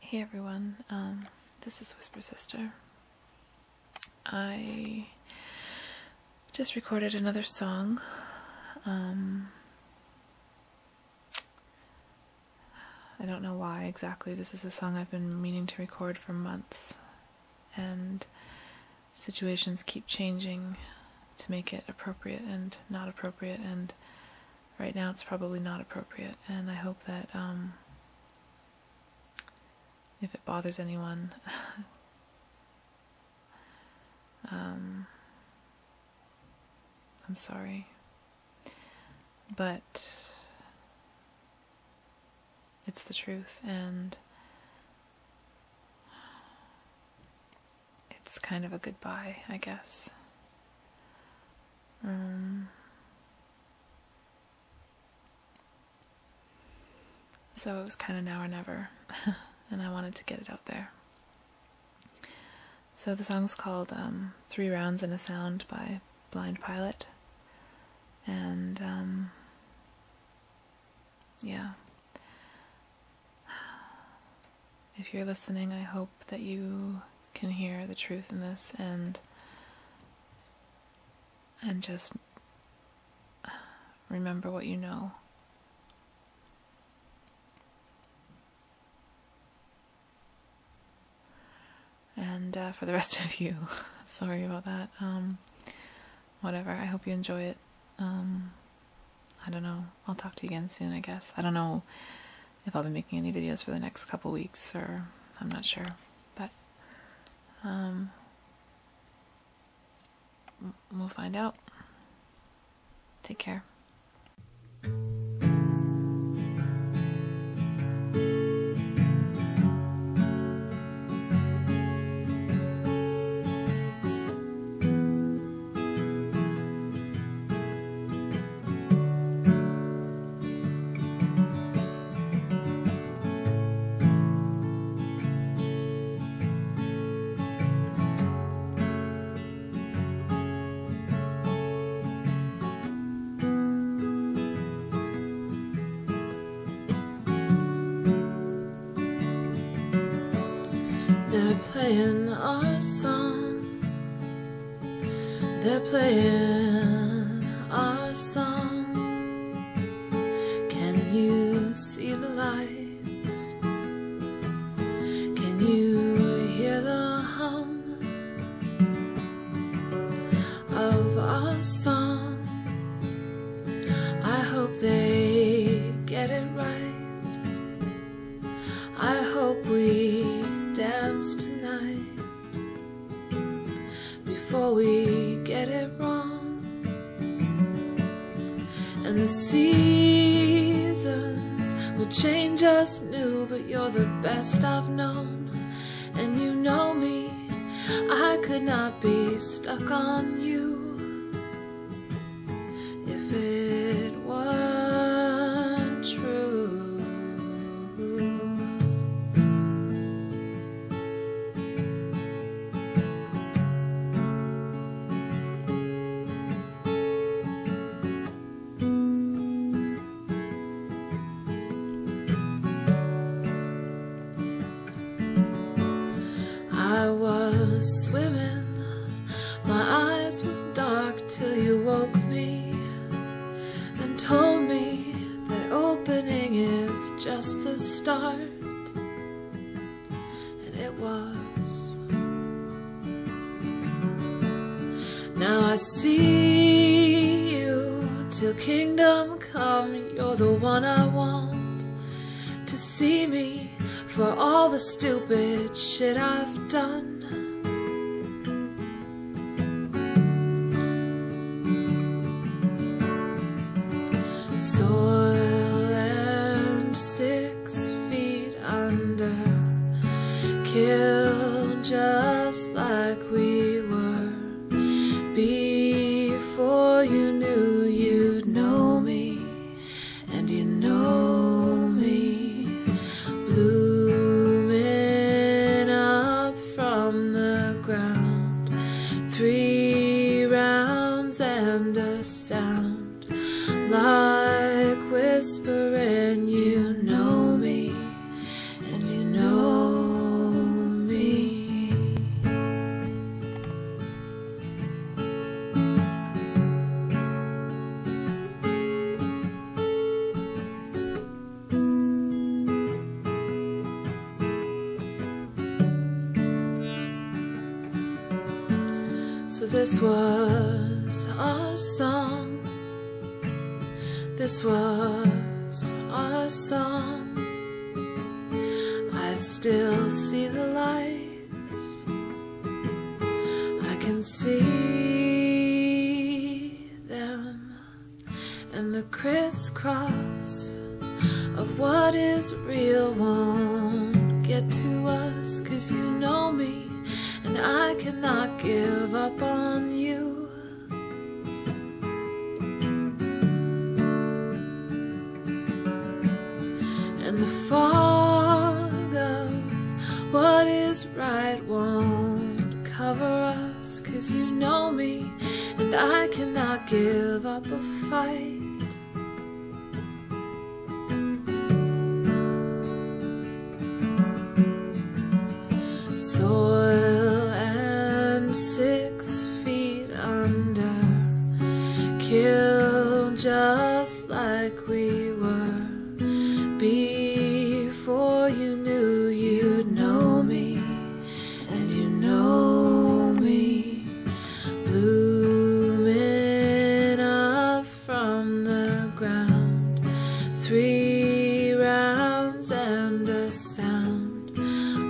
Hey everyone, this is WhisperSister. I just recorded another song. I don't know why exactly. This is a song I've been meaning to record for months, and situations keep changing to make it appropriate and not appropriate, and right now it's probably not appropriate, and I hope that if it bothers anyone, I'm sorry, but it's the truth, and it's kind of a goodbye, I guess. So it was kind of now or never. And I wanted to get it out there. So the song's called 3 Rounds and a Sound by Blind Pilot. And, yeah. If you're listening, I hope that you can hear the truth in this and just remember what you know. And for the rest of you, sorry about that. Whatever, I hope you enjoy it. I don't know, I'll talk to you again soon, I guess. I don't know if I'll be making any videos for the next couple weeks, or I'm not sure. But we'll find out. Take care. They're playing our song. They're playing our song. Can you see the lights? Can you hear the hum of our song? I hope they get it right. I hope we dance tonight before we get it wrong. And the seasons will change us new, but you're the best I've known. And you know me, I could not be stuck on you if it weren't true. I was swimming, my eyes were dark till you woke me and told me that opening is just the start. And it was. Now I see you till kingdom come. You're the one I want to see me for all the stupid shit I've done. Soil and 6 feet under, killed just like we were. Before you knew you'd know me, and you know me, blooming up from this was our song. This was our song. I still see the lights. I can see them, and the crisscross of what is real won't get to us, 'cause you know me, and I cannot give up on you. And the fog of what is right won't cover us, 'cause you know me, and I cannot give up a fight. Soil and 6 feet under, killed just like we were before you knew you'd know me, and you know me, blooming up from the ground, 3 rounds and a sound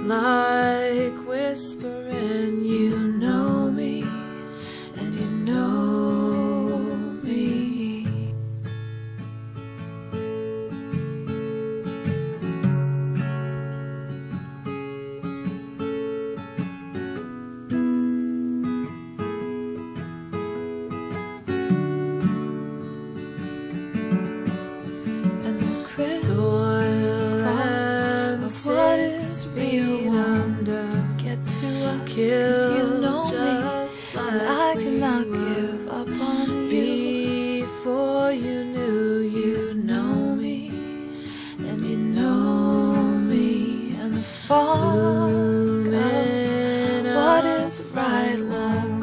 like whispering, you know me, and you know me. And the soil and of what is real under get to us, 'cause you know me, and I cannot give up on you. Before you knew you know me, and you know me, and the fog of what is right won't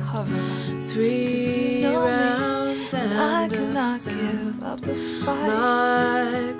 cover us, 3 rounds and I cannot give up a fight.